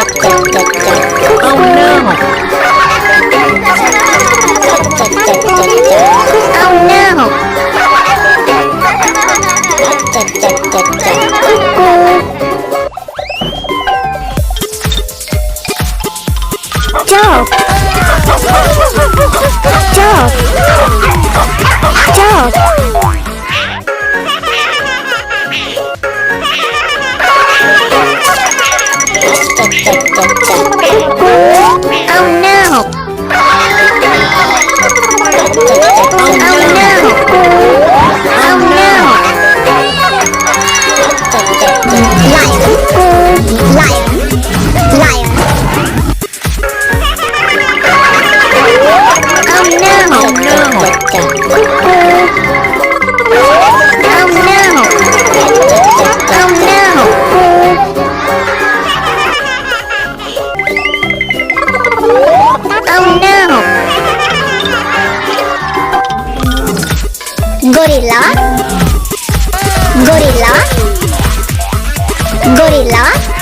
Oh no! Oh no! Joe! Joe! Joe! Oh no! Oh no! Oh no! Liar! Liar! Oh no! Oh no! Oh no! Gorilla? Gorilla? Gorilla?